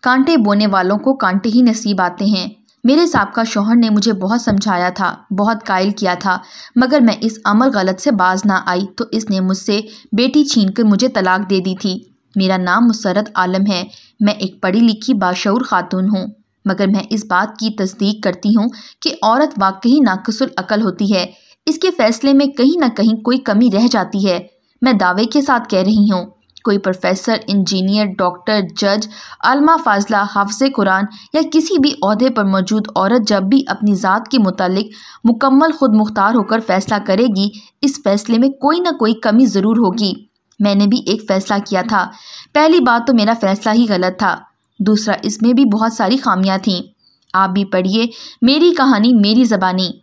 कांटे बोने वालों को कांटे ही नसीब आते हैं। मेरे साबका शौहर ने मुझे बहुत समझाया था, बहुत कायल किया था, मगर मैं इस अमल गलत से बाज ना आई तो इसने मुझसे बेटी छीनकर मुझे तलाक दे दी थी। मेरा नाम मुसर्रत आलम है। मैं एक पढ़ी लिखी बाशऊर खातून हूँ, मगर मैं इस बात की तस्दीक करती हूँ कि औरत वाकई नाक़िसुल अकल होती है। इसके फैसले में कहीं ना कहीं कोई कमी रह जाती है। मैं दावे के साथ कह रही हूँ, कोई प्रोफेसर, इंजीनियर, डॉक्टर, जज, आलमा फाजला, हाफ़िज़े कुरान या किसी भी ओहदे पर मौजूद औरत जब भी अपनी ज़ात के मुतालिक मुकम्मल खुद मुख्तार होकर फ़ैसला करेगी, इस फैसले में कोई ना कोई कमी ज़रूर होगी। मैंने भी एक फ़ैसला किया था। पहली बात तो मेरा फ़ैसला ही गलत था, दूसरा इसमें भी बहुत सारी खामियां थीं। आप भी पढ़िए मेरी कहानी मेरी ज़बानी।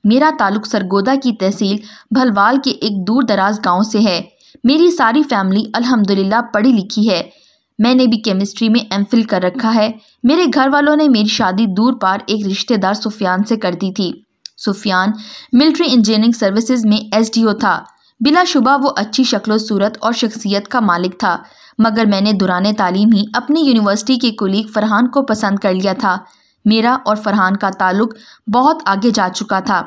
मेरा ताल्लुक़ सरगोदा की तहसील भलवाल के एक दूर दराज गाँव से है। मेरी सारी फैमिली अल्हम्दुलिल्लाह पढ़ी लिखी है। मैंने भी केमिस्ट्री में एमफिल कर रखा है। मेरे घर वालों ने मेरी शादी दूर पार एक रिश्तेदार सुफियान से कर दी थी। सुफियान मिलिट्री इंजीनियरिंग सर्विसेज में एसडीओ था। बिलाशुबा वो अच्छी शक्लो सूरत और शख्सियत का मालिक था, मगर मैंने दौरान तालीम ही अपनी यूनिवर्सिटी के कुलीग फरहान को पसंद कर लिया था। मेरा और फरहान का ताल्लुक़ बहुत आगे जा चुका था,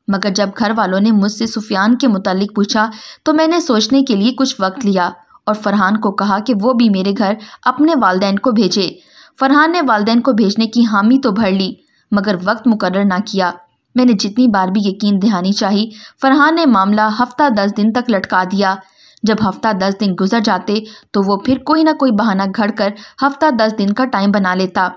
मगर जब घर वालों ने मुझसे सुफियान के मुतालिक पूछा तो मैंने सोचने के लिए कुछ वक्त लिया और फरहान को कहा कि वो भी मेरे घर अपने वालिदैन को भेजे। फरहान ने वालिदैन को भेजने की हामी तो भर ली, मगर वक्त मुकर्रर ना किया। मैंने जितनी बार भी यकीन दहानी चाही, फरहान ने मामला हफ्ता 10 दिन तक लटका दिया। जब हफ्ता 10 दिन गुजर जाते तो वो फिर कोई ना कोई बहाना घड़कर हफ्ता 10 दिन का टाइम बना लेता।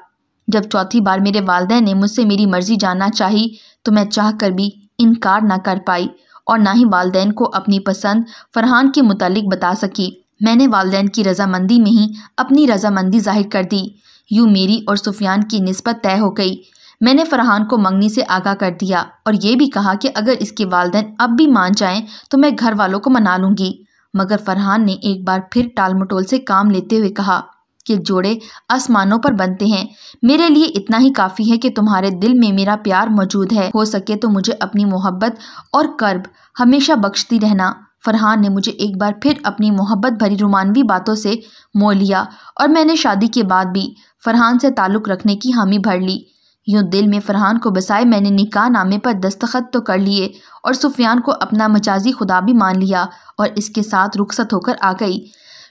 जब चौथी बार मेरे वालिदैन ने मुझसे मेरी मर्जी जानना चाही तो मैं चाह कर भी इनकार ना कर पाई और ना ही वालिदैन को अपनी पसंद फरहान के मुतालिक बता सकी। मैंने वालिदैन की रजामंदी में ही अपनी रजामंदी जाहिर कर दी। यूँ मेरी और सुफियान की निस्बत तय हो गई। मैंने फरहान को मंगनी से आगाह कर दिया और ये भी कहा कि अगर इसके वालिदैन अब भी मान जाएं तो मैं घर वालों को मना लूँगी। मगर फरहान ने एक बार फिर टाल मटोल से काम लेते हुए कहा कि जोड़े आसमानों पर बनते हैं। मेरे लिए इतना ही काफ़ी है कि तुम्हारे दिल में मेरा प्यार मौजूद है। हो सके तो मुझे अपनी मोहब्बत और कर्ब हमेशा बख्शती रहना। फरहान ने मुझे एक बार फिर अपनी मोहब्बत भरी रोमानवी बातों से मोह लिया और मैंने शादी के बाद भी फरहान से ताल्लुक़ रखने की हामी भर ली। यूँ दिल में फरहान को बसाए मैंने निकाह नामे पर दस्तखत तो कर लिए और सुफियान को अपना मजाजी खुदा भी मान लिया और इसके साथ रुखसत होकर आ गई।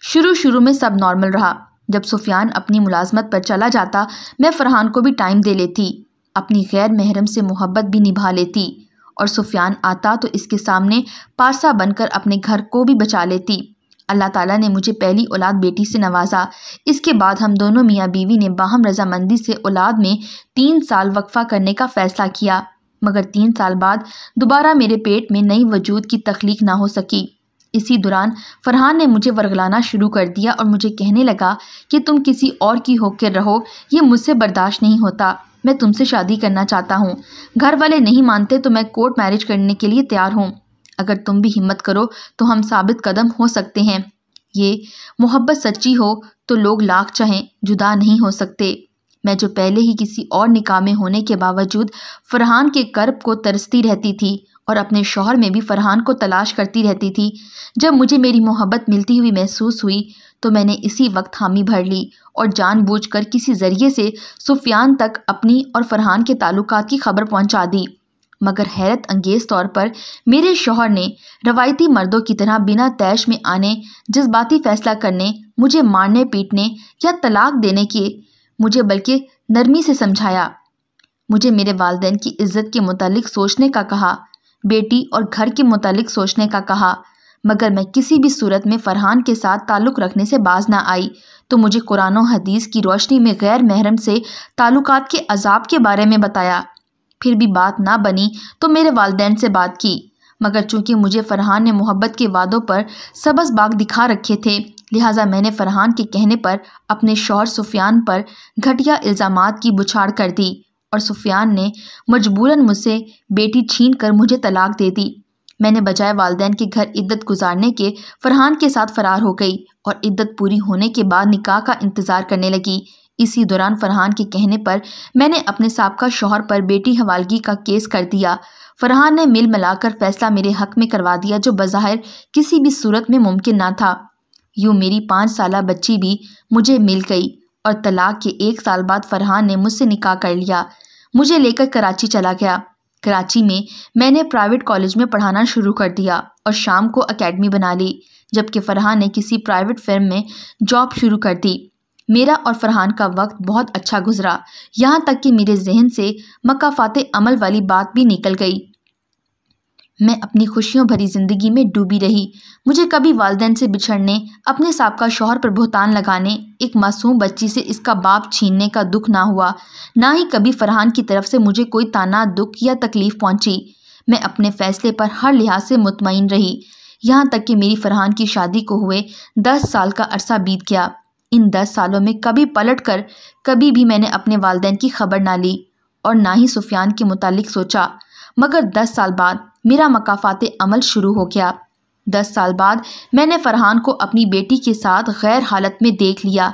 शुरू में सब नॉर्मल रहा। जब सुफियान अपनी मुलाजमत पर चला जाता मैं फरहान को भी टाइम दे लेती, अपनी गैर महरम से मोहब्बत भी निभा लेती और सुफियान आता तो इसके सामने पारसा बनकर अपने घर को भी बचा लेती। अल्लाह ताला ने मुझे पहली औलाद बेटी से नवाजा। इसके बाद हम दोनों मियाँ बीवी ने बाहम रजामंदी से औलाद में 3 साल वक्फा करने का फ़ैसला किया, मगर 3 साल बाद दोबारा मेरे पेट में नई वजूद की तख्लीक ना हो सकी। इसी दौरान फरहान ने मुझे वरगलाना शुरू कर दिया और मुझे कहने लगा कि तुम किसी और की होकर रहो, ये मुझसे बर्दाश्त नहीं होता। मैं तुमसे शादी करना चाहता हूँ। घर वाले नहीं मानते तो मैं कोर्ट मैरिज करने के लिए तैयार हूँ। अगर तुम भी हिम्मत करो तो हम साबित कदम हो सकते हैं। ये मोहब्बत सच्ची हो तो लोग लाख चाहें जुदा नहीं हो सकते। मैं जो पहले ही किसी और निकाह में होने के बावजूद फरहान के कर्ब को तरसती रहती थी और अपने शौहर में भी फरहान को तलाश करती रहती थी, जब मुझे मेरी मोहब्बत मिलती हुई महसूस हुई तो मैंने इसी वक्त हामी भर ली और जानबूझकर किसी ज़रिए से सुफियान तक अपनी और फरहान के ताल्लुकात की खबर पहुंचा दी। मगर हैरत अंगेज़ तौर पर मेरे शौहर ने रवायती मर्दों की तरह बिना तैश में आने, जज्बाती फ़ैसला करने, मुझे मारने पीटने या तलाक देने के मुझे बल्कि नरमी से समझाया। मुझे मेरे वालिदैन की इज़्ज़त के मुतालिक सोचने का कहा, बेटी और घर के मुतालिक सोचने का कहा, मगर मैं किसी भी सूरत में फरहान के साथ ताल्लुक़ रखने से बाज ना आई तो मुझे कुरान और हदीस की रोशनी में गैर महरम से ताल्लुकात के अजाब के बारे में बताया। फिर भी बात ना बनी तो मेरे वालिदैन से बात की, मगर चूंकि मुझे फरहान ने मोहब्बत के वादों पर सबस बाग दिखा रखे थे, लिहाजा मैंने फरहान के कहने पर अपने शौहर सुफियान पर घटिया इल्ज़ामात की बुछाड़ कर दी और सुफियान ने मजबूरन मुझसे बेटी छीन कर मुझे तलाक दे दी। मैंने बजाय वालिदैन के घर इद्दत गुजारने के फरहान के साथ फरार हो गई और इद्दत पूरी होने के बाद निकाह का इंतज़ार करने लगी। इसी दौरान फरहान के कहने पर मैंने अपने साबका शौहर पर बेटी हवालगी का केस कर दिया। फरहान ने मिल मिलाकर फैसला मेरे हक में करवा दिया, जो बज़ाहिर किसी भी सूरत में मुमकिन ना था। यूँ मेरी 5 साला बच्ची भी मुझे मिल गई और तलाक के 1 साल बाद फरहान ने मुझसे निकाह कर लिया। मुझे लेकर कराची चला गया। कराची में मैंने प्राइवेट कॉलेज में पढ़ाना शुरू कर दिया और शाम को एकेडमी बना ली, जबकि फरहान ने किसी प्राइवेट फर्म में जॉब शुरू कर दी। मेरा और फरहान का वक्त बहुत अच्छा गुजरा, यहाँ तक कि मेरे जहन से मकाफाते अमल वाली बात भी निकल गई। मैं अपनी खुशियों भरी ज़िंदगी में डूबी रही। मुझे कभी वालिदैन से बिछड़ने, अपने साबका शौहर पर बुहतान लगाने, एक मासूम बच्ची से इसका बाप छीनने का दुख ना हुआ, ना ही कभी फरहान की तरफ से मुझे कोई ताना, दुख या तकलीफ़ पहुंची। मैं अपने फ़ैसले पर हर लिहाज से मुतमईन रही, यहाँ तक कि मेरी फरहान की शादी को हुए 10 साल का अरसा बीत गया। इन 10 सालों में कभी पलट कर कभी भी मैंने अपने वालिदैन की खबर ना ली और ना ही सुफियान के मुतालिक सोचा। मगर 10 साल बाद मेरा मकाफाते अमल शुरू हो गया। 10 साल बाद मैंने फरहान को अपनी बेटी के साथ गैर हालत में देख लिया।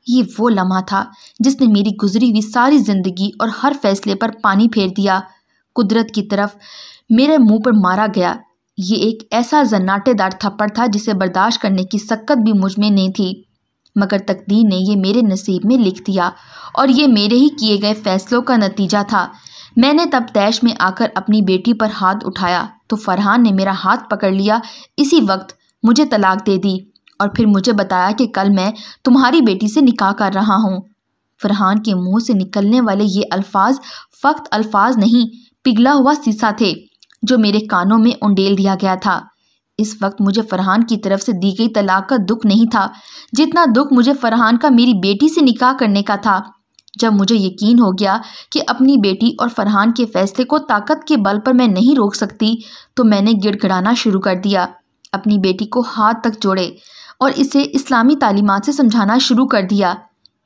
ये वो लम्हा था जिसने मेरी गुजरी हुई सारी ज़िंदगी और हर फैसले पर पानी फेर दिया। कुदरत की तरफ मेरे मुंह पर मारा गया। ये एक ऐसा जन्नाटेदार थप्पड़ था जिसे बर्दाश्त करने की सक्कत भी मुझ में नहीं थी, मगर तकदीर ने ये मेरे नसीब में लिख दिया और ये मेरे ही किए गए फैसलों का नतीजा था। मैंने तब तैश में आकर अपनी बेटी पर हाथ उठाया तो फरहान ने मेरा हाथ पकड़ लिया। इसी वक्त मुझे तलाक दे दी और फिर मुझे बताया कि कल मैं तुम्हारी बेटी से निकाह कर रहा हूँ। फरहान के मुंह से निकलने वाले ये अल्फाज फ़क्त अल्फाज नहीं, पिघला हुआ शीशा थे जो मेरे कानों में उंडेल दिया गया था। इस वक्त मुझे फरहान की तरफ से दी गई तलाक का दुख नहीं था, जितना दुख मुझे फरहान का मेरी बेटी से निकाह करने का था। जब मुझे यकीन हो गया कि अपनी बेटी और फरहान के फैसले को ताकत के बल पर मैं नहीं रोक सकती, तो मैंने गिड़गिड़ाना शुरू कर दिया। अपनी बेटी को हाथ तक जोड़े और इसे इस्लामी तालीमात से समझाना शुरू कर दिया।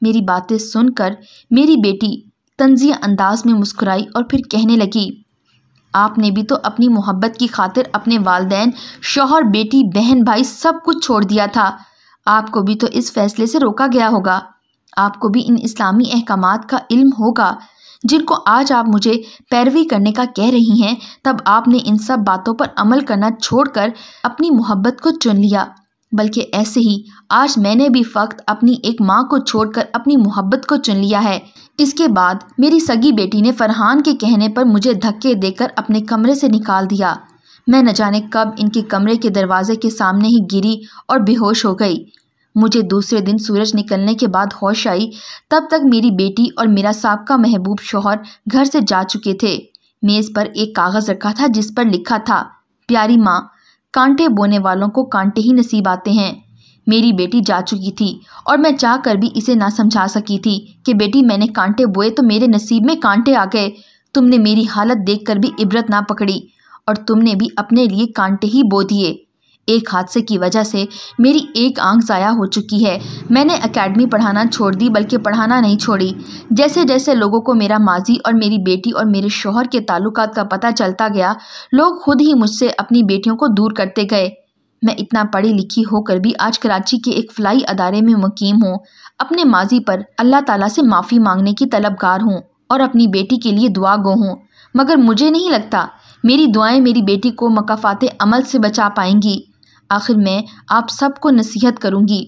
मेरी बातें सुनकर मेरी बेटी तंज़िया अंदाज में मुस्कुराई और फिर कहने लगी, आपने भी तो अपनी मोहब्बत की खातिर अपने वालिदैन, शौहर, बेटी, बहन, भाई सब कुछ छोड़ दिया था। आपको भी तो इस फैसले से रोका गया होगा। आपको भी इन इस्लामी अहकामात का इल्म होगा जिनको आज आप मुझे पैरवी करने का कह रही हैं। तब आपने इन सब बातों पर अमल करना छोड़कर अपनी मोहब्बत को चुन लिया। बल्कि ऐसे ही आज मैंने भी फ़क्त अपनी एक माँ को छोड़कर अपनी मोहब्बत को चुन लिया है। इसके बाद मेरी सगी बेटी ने फरहान के कहने पर मुझे धक्के देकर अपने कमरे से निकाल दिया। मैं न जाने कब इनके कमरे के दरवाजे के सामने ही गिरी और बेहोश हो गई। मुझे दूसरे दिन सूरज निकलने के बाद होश आई। तब तक मेरी बेटी और मेरा साबका महबूब शौहर घर से जा चुके थे। मेज़ पर एक कागज़ रखा था जिस पर लिखा था, प्यारी माँ, कांटे बोने वालों को कांटे ही नसीब आते हैं। मेरी बेटी जा चुकी थी और मैं चाह कर भी इसे ना समझा सकी थी कि बेटी मैंने कांटे बोए तो मेरे नसीब में कांटे आ गए। तुमने मेरी हालत देखकर भी इबरत ना पकड़ी और तुमने भी अपने लिए कांटे ही बो दिए। एक हादसे की वजह से मेरी एक आंख ज़ाया हो चुकी है। मैंने एकेडमी पढ़ाना छोड़ दी, बल्कि पढ़ाना नहीं छोड़ी। जैसे जैसे लोगों को मेरा माजी और मेरी बेटी और मेरे शौहर के ताल्लुकात का पता चलता गया, लोग खुद ही मुझसे अपनी बेटियों को दूर करते गए। मैं इतना पढ़ी लिखी होकर भी आज कराची के एक फ़लाई अदारे में मुकीम हूँ। अपने माजी पर अल्लाह ताला से माफ़ी मांगने की तलबगार हूँ और अपनी बेटी के लिए दुआ गो हूँ। मगर मुझे नहीं लगता मेरी दुआएं मेरी बेटी को मकाफाते अमल से बचा पाएंगी। आखिर मैं आप सबको नसीहत करूँगी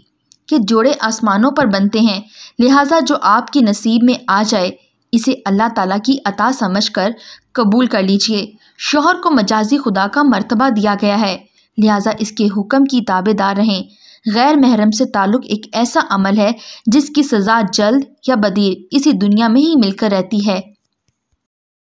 कि जोड़े आसमानों पर बनते हैं, लिहाजा जो आपकी नसीब में आ जाए इसे अल्लाह ताला की अता समझकर कबूल कर लीजिए। शौहर को मजाजी खुदा का मर्तबा दिया गया है, लिहाजा इसके हुक्म की ताबेदार रहें। गैर महरम से ताल्लुक़ एक ऐसा अमल है जिसकी सज़ा जल्द या बदीर इसी दुनिया में ही मिलकर रहती है।